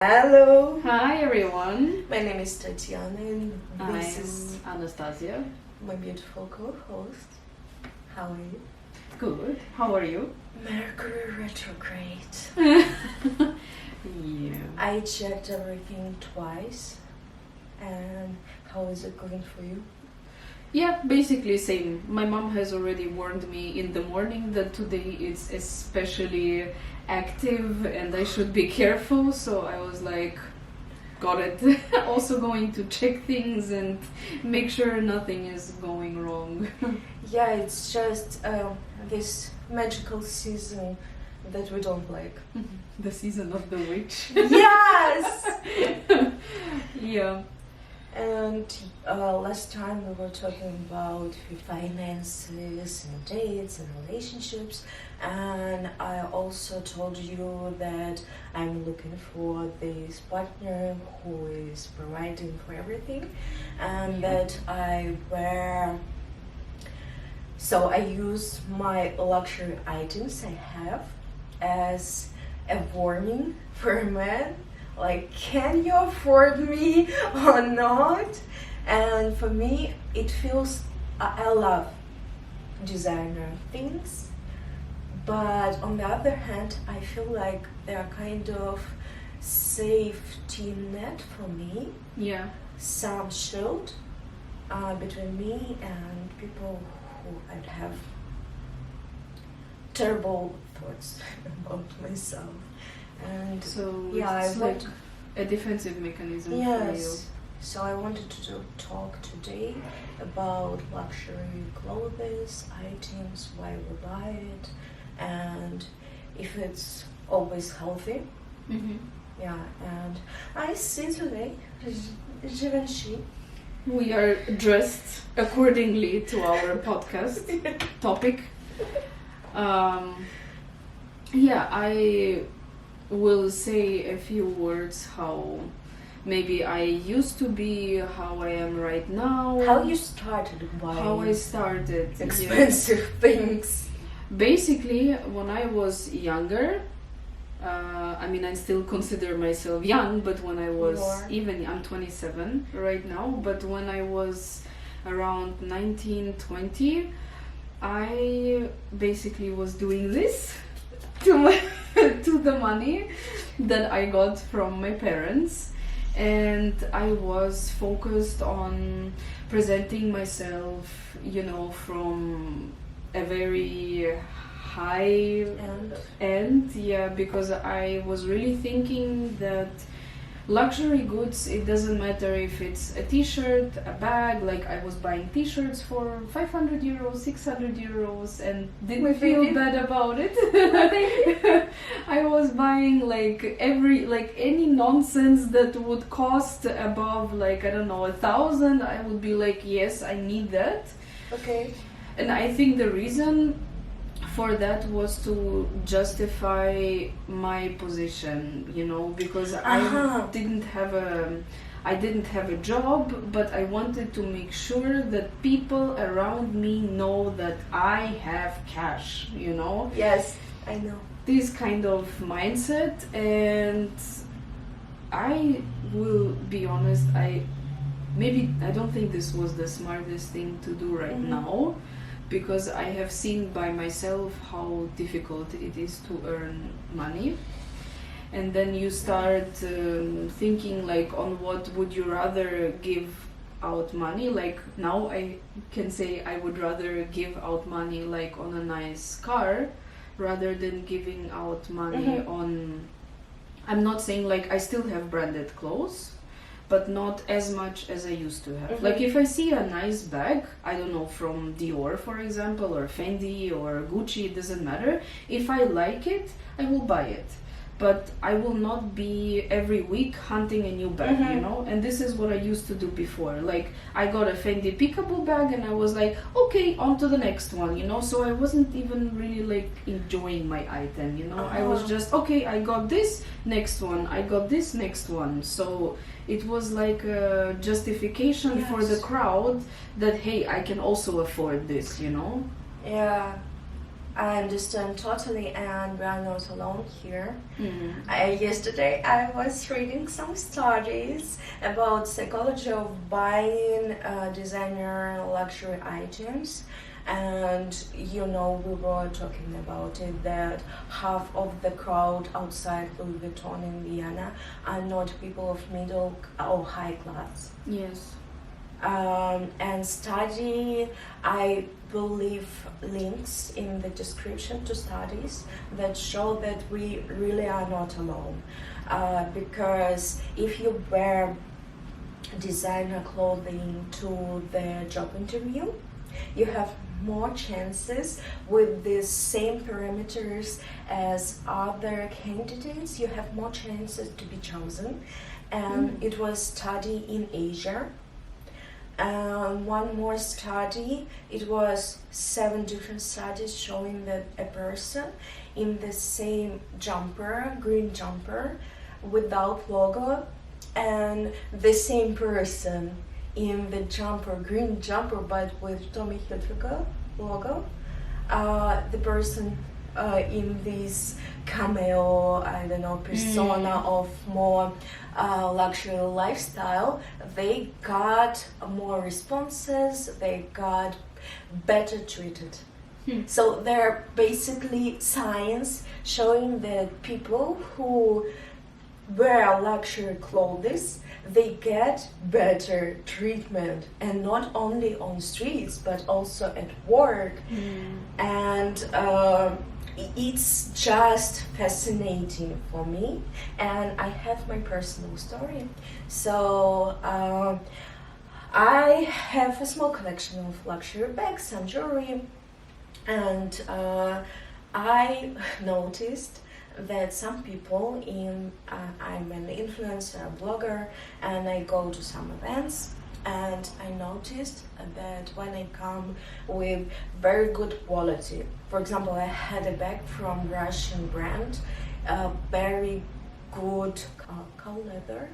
Hello. Hi everyone. My name is Tatiana and this is Anastasia. my beautiful co-host. How are you? Good. How are you? Mercury retrograde. Yeah. I checked everything twice. And how is it going for you? Yeah, basically same. My mom has already warned me in the morning that today is especially active and I should be careful, so I was like, got it. Also going to check things and make sure nothing is going wrong. Yeah, it's just this magical season that we don't like. The season of the witch. Yes! Yeah. And last time we were talking about finances and dates and relationships, and I also told you that I'm looking for this partner who is providing for everything, and that I use my luxury items I have as a warning for a man. Like, can you afford me or not? And for me, it feels, I love designer things, but on the other hand, I feel like they're kind of safety net for me. Yeah. Some shield between me and people who I'd have terrible thoughts about myself. And So yeah, it's like a defensive mechanism for you. Yes. So I wanted to talk today about luxury clothes, items, why we buy it, and if it's always healthy. Mm-hmm. Yeah, and I see today, Givenchy. We are dressed accordingly to our podcast topic. Yeah, I will say a few words how maybe I used to be, how I am right now. How you started buying How I started. expensive things. Basically, when I was younger, I still consider myself young, but when I was I'm 27 right now, but when I was around 19, 20, I basically was doing this to the money that I got from my parents, and I was focused on presenting myself, from a very high end, because I was really thinking that luxury goods, it doesn't matter if it's a t-shirt, a bag, like I was buying t-shirts for 500 euros, 600 euros and didn't feel bad about it. I was buying any nonsense that would cost above 1,000. I would be like, yes, I need that. Okay. And I think the reason for that was to justify my position, because I didn't have a job, but I wanted to make sure that people around me know that I have cash, Yes, I know. This kind of mindset. And I will be honest, I don't think this was the smartest thing to do right now, because I have seen by myself how difficult it is to earn money. And then you start thinking on what would you rather give out money. Like now I can say I would rather give out money on a nice car rather than giving out money on, I'm not saying I still have branded clothes, but not as much as I used to have. If I see a nice bag, I don't know, from Dior, for example, or Fendi or Gucci, it doesn't matter. If I like it, I will buy it. But I will not be every week hunting a new bag, And this is what I used to do before. I got a Fendi Peekaboo bag and I was like, okay, on to the next one, So I wasn't even really enjoying my item, I was just, okay, I got this, next one. I got this, next one. So it was like a justification for the crowd that, hey, I can also afford this, Yeah. I understand totally, and we are not alone here. Mm. Yesterday I was reading some studies about psychology of buying designer luxury items, and we were talking about it that half of the crowd outside Louis Vuitton in Vienna are not people of middle or high class. Yes. And study, I believe, links in the description to studies that show that we really are not alone. Because if you wear designer clothing to the job interview, you have more chances with the same parameters as other candidates. You have more chances to be chosen. And it was study in Asia. One more study, it was 7 different studies showing that a person in the same jumper, green jumper, without logo, and the same person in the jumper, green jumper, but with Tommy Hilfiger logo, the person in this cameo, persona of more luxury lifestyle, they got more responses, they got better treated. So they're basically science showing that people who wear luxury clothes, they get better treatment, and not only on streets but also at work. And it's just fascinating for me, and I have my personal story. So I have a small collection of luxury bags and jewelry, and I noticed that some people I'm an influencer, a blogger, and I go to some events, and I noticed that when I come with very good quality, for example, I had a bag from Russian brand, very good leather,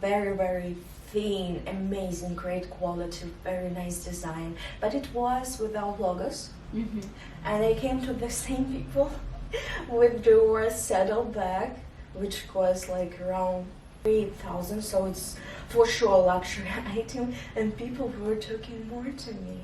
very, very thin, amazing, great quality, very nice design, but it was without logos. And I came to the same people with the saddle bag, which costs like around 3,000, so it's for sure a luxury item, and people were talking more to me.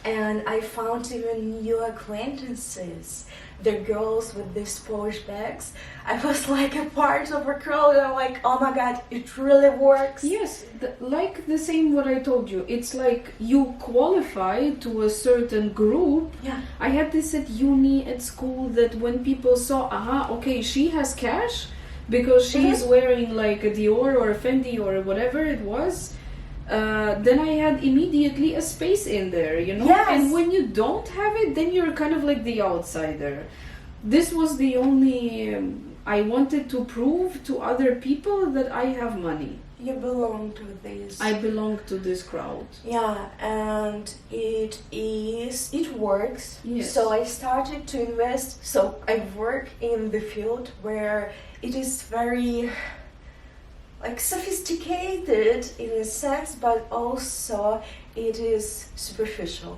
And I found even new acquaintances, the girls with these Polish bags. I was like a part of a crowd, and I'm like, oh my god, it really works. Yes, like the same what I told you. It's like you qualify to a certain group. Yeah. I had this at uni, at school, that when people saw, okay, she has cash because she's wearing like a Dior or a Fendi or whatever it was, then I had immediately a space in there, Yes. And when you don't have it, then you're kind of like the outsider. This was the only I wanted to prove to other people that I have money. You belong to this. I belong to this crowd. Yeah, and it works. Yes. So I started to invest. So I work in the field where it is very like sophisticated in a sense, but also it is superficial.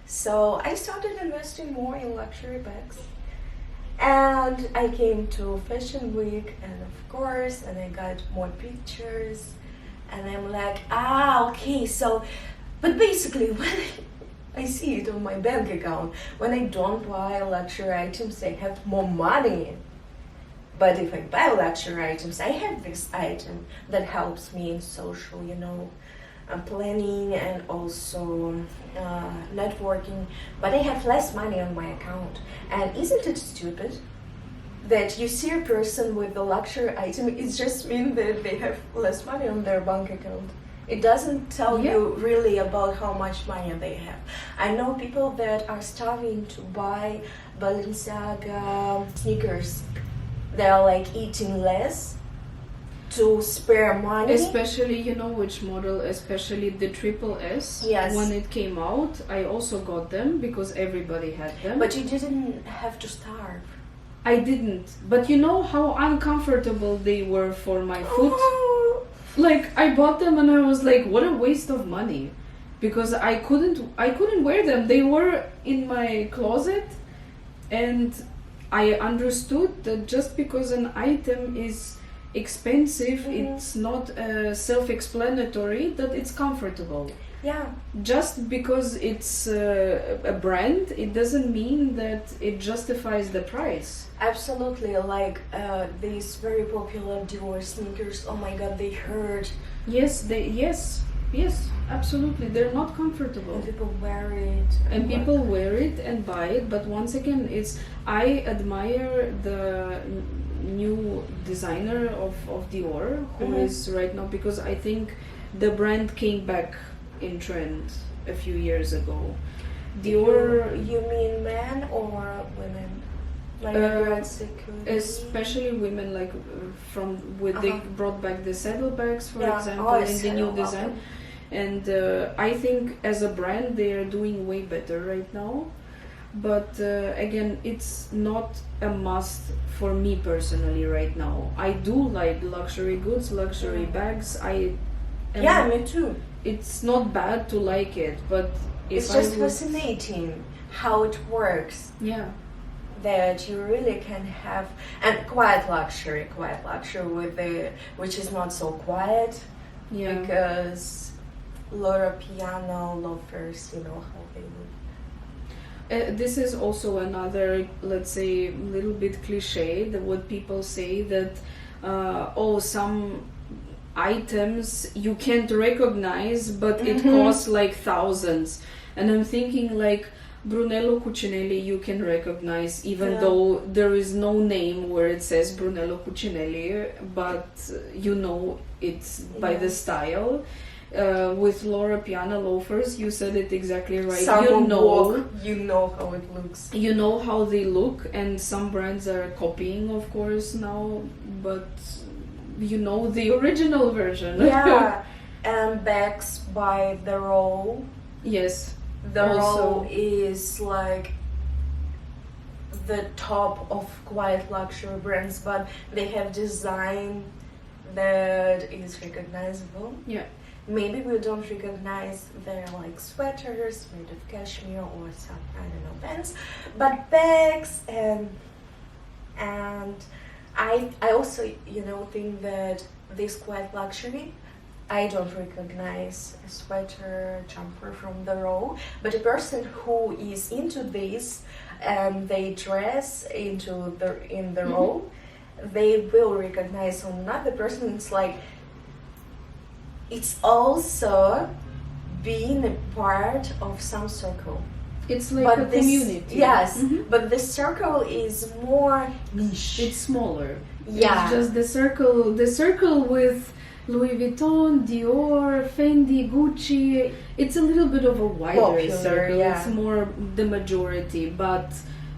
So I started investing more in luxury bags. And I came to Fashion Week, and of course, and I got more pictures, and I'm like, okay, so, but basically when I see it on my bank account, when I don't buy luxury items, I have more money. But if I buy luxury items, I have this item that helps me in social, planning and also networking, but I have less money on my account. And isn't it stupid that you see a person with a luxury item, it just means that they have less money on their bank account? It doesn't tell you really about how much money they have. I know people that are starving to buy Balenciaga sneakers. They're like eating less to spare money. Especially, which model, especially the Triple S. Yes. When it came out, I also got them because everybody had them. But you didn't have to starve. I didn't. But you know how uncomfortable they were for my foot? Like, I bought them and I was like, what a waste of money. because I couldn't wear them. They were in my closet, and I understood that just because an item is expensive, it's not self-explanatory that it's comfortable. Yeah. Just because it's a brand, it doesn't mean that it justifies the price. Absolutely, like these very popular Dior sneakers. Oh my God, they hurt. Yes, yes, absolutely. They're not comfortable. And people wear it. And people wear it and buy it, but once again, I admire the new designer of Dior who is right now, because I think the brand came back in trend a few years ago. Dior, You mean men or women? Like brand security? especially women, like they brought back the saddlebags, for example, in the new design. And I think as a brand they are doing way better right now. But again, it's not a must for me personally right now. I do like luxury goods, luxury bags. Me too. It's not bad to like it, but It's just fascinating how it works. Yeah. That you really can have, and quiet luxury with which is not so quiet. Yeah. Because Loro Piana loafers, you know how they look. This is also another, let's say, little bit cliche, that what people say that some items you can't recognize, but it costs like thousands. And I'm thinking like Brunello Cucinelli you can recognize, even though there is no name where it says Brunello Cucinelli, but you know it's by the style. With Loro Piana loafers, you said it exactly right. You know how it looks. You know how they look, and some brands are copying, of course, now, but you know the original version. Yeah, and bags by the roll. Yes. The roll is like the top of quite luxury brands, but they have design that is recognizable. Yeah. Maybe we don't recognize their like sweaters made of cashmere or some, I don't know, pants, but bags and I also, think that this quite luxury, I don't recognize a sweater, jumper from the row, but a person who is into this and they dress in the row, they will recognize another person. It's like, it's also being a part of some circle. It's like a community. Yes, but the circle is more niche. It's smaller. Yeah. It's just the circle with Louis Vuitton, Dior, Fendi, Gucci. It's a little bit of a wider Popular, circle. yeah. It's more the majority, but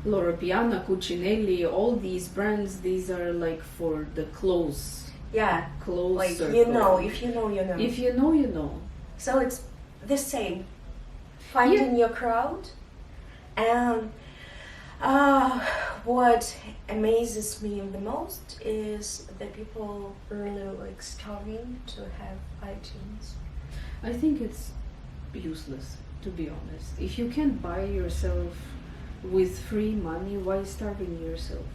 Loro Piana, Cucinelli, all these brands, these are like for the close. Yeah, close like circle. if you know, you know. If you know, you know. So it's the same. Finding your crowd, and what amazes me the most is that people really like starving to have iTunes. I think it's useless, to be honest. If you can't buy yourself with free money, why starving yourself?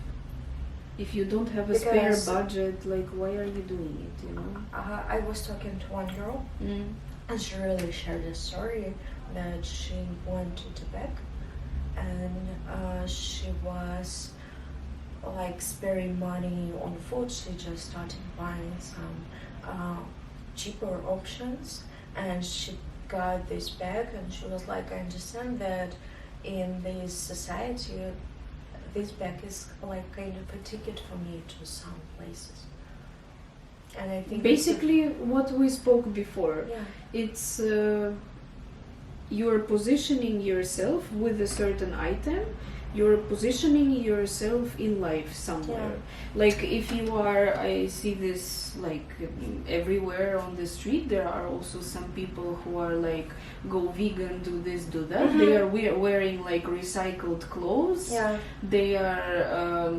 If you don't have a spare budget, like, why are you doing it, you know? I was talking to one girl, and she really shared a story that she went to Tibet, and she was like sparing money on food. She just started buying some cheaper options, and she got this bag, and she was like, I understand that in this society this bag is like kind of a ticket for me to some places. And I think basically what we spoke before, yeah. It's you're positioning yourself with a certain item, you're positioning yourself in life somewhere. Like if you are, I see this like everywhere on the street, there are also some people who are like, go vegan, do this, do that. They are wearing like recycled clothes. They are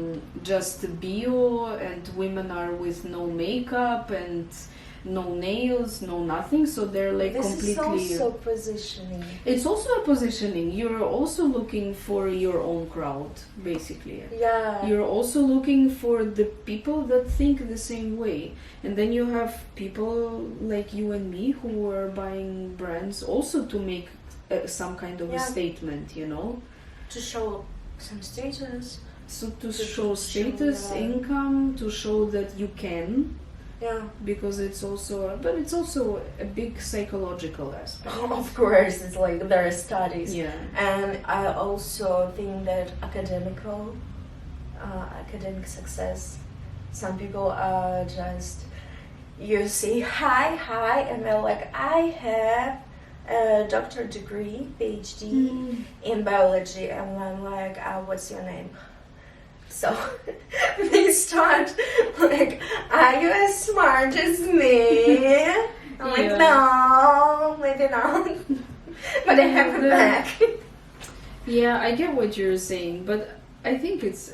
just bio, and women are with no makeup, and no nails, no nothing, so they're like This completely... is also positioning. It's also a positioning. You're also looking for your own crowd, basically. Yeah. You're also looking for the people that think the same way. And then you have people like you and me who are buying brands also to make some kind of a statement, you know? To show some status. So to show status, income, to show that you can. Yeah. Because it's also a big psychological aspect. Of course, it's like there are studies. Yeah. And I also think that academic success, some people are just, you say hi, and they're like, I have a doctorate degree, PhD in biology, and I'm like, what's your name? So they start like, are you as smart as me? I'm like, no, maybe not. But I have a back. Yeah, I get what you're saying, but I think it's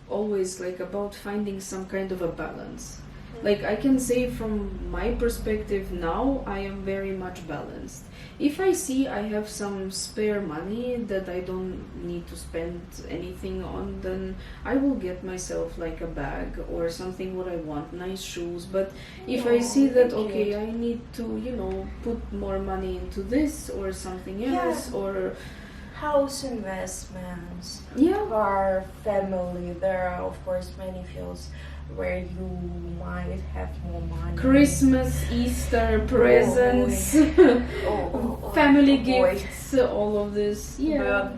always like about finding some kind of a balance. Like I can say from my perspective now, I am very much balanced. If I see I have some spare money that I don't need to spend anything on, then I will get myself like a bag or something what I want, nice shoes. But if I see that, okay, I need to, put more money into this or something else, or house investments, yeah, car, family, there are of course many fields where you might have more money. Christmas, Easter, presents, family gifts, all of this. Yeah.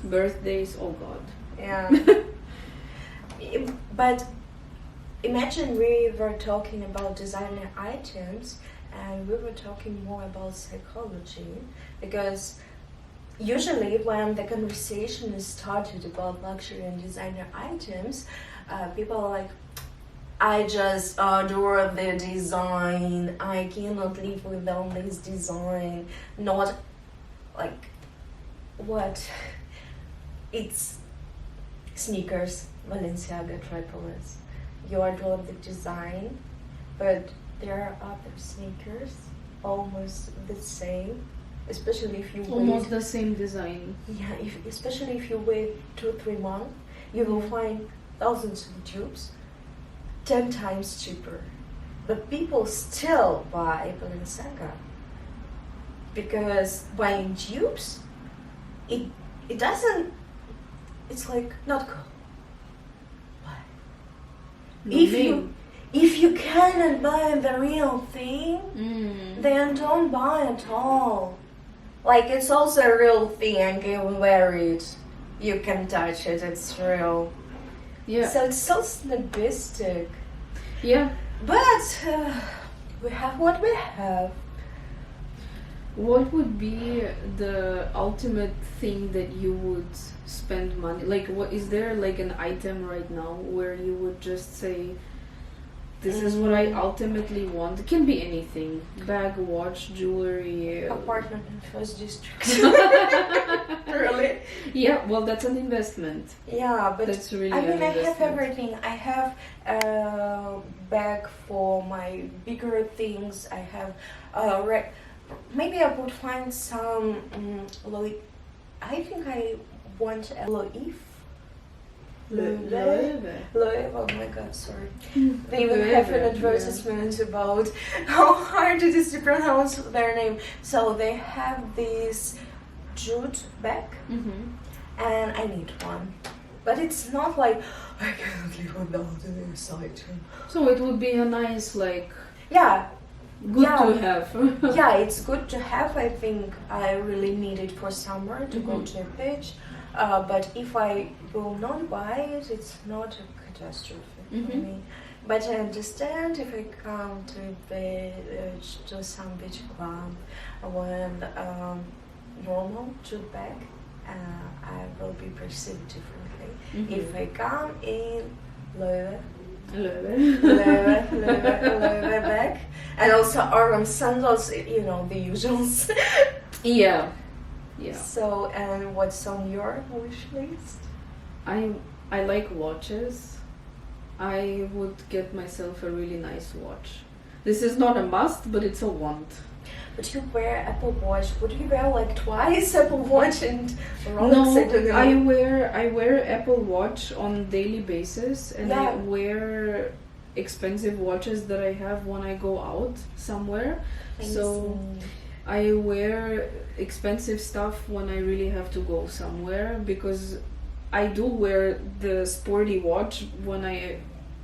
Birthdays, oh god. Yeah. But imagine we were talking about designer items and we were talking more about psychology, because usually when the conversation is started about luxury and designer items, people are like, I just adore the design, I cannot live without this design. Not like, what? It's sneakers, Balenciaga, Tripolis. You adore the design, but there are other sneakers almost the same, especially if you almost wait. The same design. Yeah, especially if you wait 2-3 months, you will find thousands of dupes, 10 times cheaper. But people still buy Balenciaga because buying dupes, it doesn't. It's like not cool. Why? If you cannot buy the real thing, then don't buy at all. Like, it's also a real thing, and you wear it, you can touch it, it's real. Yeah. So it's so snobistic. Yeah. But we have what we have. What would be the ultimate thing that you would spend money? Like, what is there like an item right now where you would just say, this is what I ultimately want? It can be anything. Bag, watch, jewelry. Apartment in First District. Really? Yeah, well, that's an investment. Yeah, but that's really I mean, I investment. have everything. I have a bag for my bigger things. I have maybe I would find some Louis. I think I want a Louis. Oh my god, sorry. They even have an advertisement about how hard it is to pronounce their name. So they have this jute bag, and I need one. But it's not like, I cannot live without this item. So it would be a nice, like, yeah, good to have. Yeah, it's good to have. I think I really need it for summer to go to a beach. But if I will not buy it, it's not a catastrophe for me. But I understand if I come to a beach, to some beach club with normal jute bag, I will be perceived differently. If I come in Louis bag, and also Aram sandals, the usuals. Yeah. So, and what's on your wish list? I like watches. I would get myself a really nice watch. This is not a must, but it's a want. But you wear Apple Watch. Would you wear like twice Apple Watch and Rolex? No, I don't know. I wear Apple Watch on daily basis, and Yeah. I wear expensive watches that I have when I go out somewhere. So I wear expensive stuff when I really have to go somewhere, because I do wear the sporty watch when I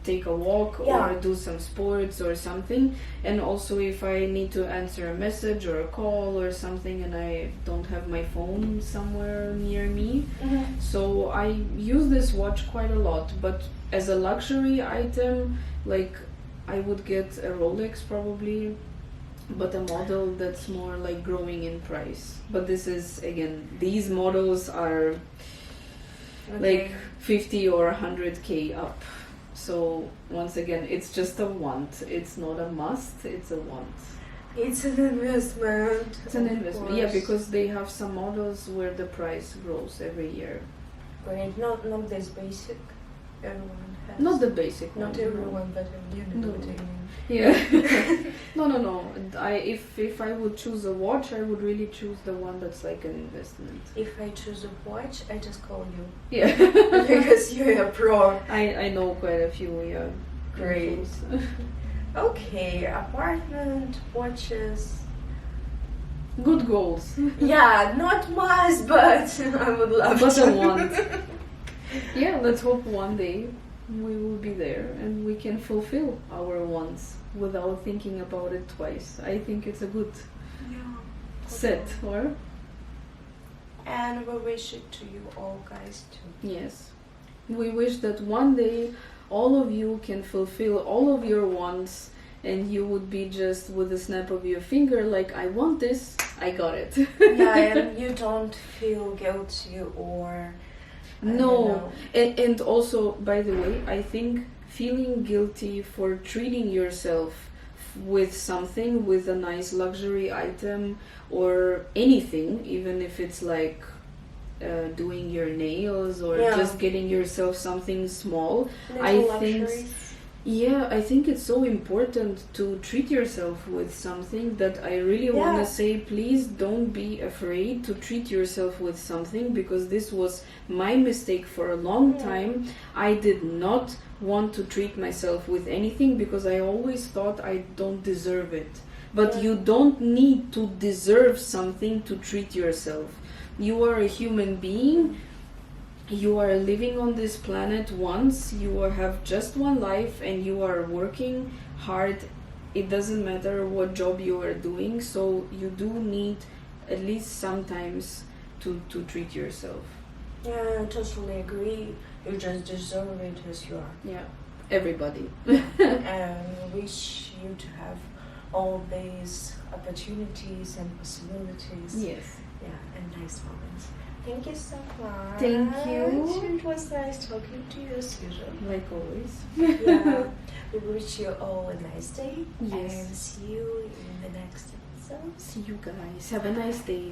take a walk Yeah. or do some sports or something, and also if I need to answer a message or a call or something and I don't have my phone somewhere near me. Mhm. So I use this watch quite a lot, but as a luxury item, like I would get a Rolex probably, but a model that's more like growing in price. But this is, again, these models are like 50 or 100k up. So once again, it's just a want. It's not a must, it's a want. It's an investment. It's an of investment. Yeah, course. because they have some models where the price grows every year. Great. Not this basic. Everyone has. Not the basic one. Not everyone, but you know No. what I mean. Yeah. No. If I would choose a watch, I would really choose the one that's like an investment. If I choose a watch, I just call you Yeah. because you're a pro. I know quite a few, yeah. Great. Okay, apartment, watches. Good goals. Yeah, not must, but I would love But to. a want. Yeah, let's hope one day we will be there and we can fulfill our wants without thinking about it twice. I think it's a good set, or? And we wish it to you all guys too. Yes. We wish that one day all of you can fulfill all of your wants and you would be just with a snap of your finger like, I want this, I got it. Yeah, and you don't feel guilty or I don't No, know. and also, by the way, I think feeling guilty for treating yourself with something, with a nice luxury item or anything, even if it's like doing your nails or Yeah. just getting yourself something small. Little I think, luxuries. yeah, I think it's so important to treat yourself with something that I really want Yeah. to say, please don't be afraid to treat yourself with something, because this was my mistake for a long time. I did not want to treat myself with anything because I always thought I don't deserve it. But Yeah. you don't need to deserve something to treat yourself. You are a human being. You are living on this planet once, have just one life, and you are working hard. It doesn't matter what job you are doing, so you do need at least sometimes to treat yourself. Yeah, I totally agree. You just deserve it as you are. Yeah, everybody. And wish you to have all these opportunities and possibilities. Yes. Yeah, and nice moments. Thank you so much. Thank you. It was nice talking to you as usual. Like always. Yeah. We wish you all a nice day. Yes. And see you in the next episode. See you guys. Have a nice day.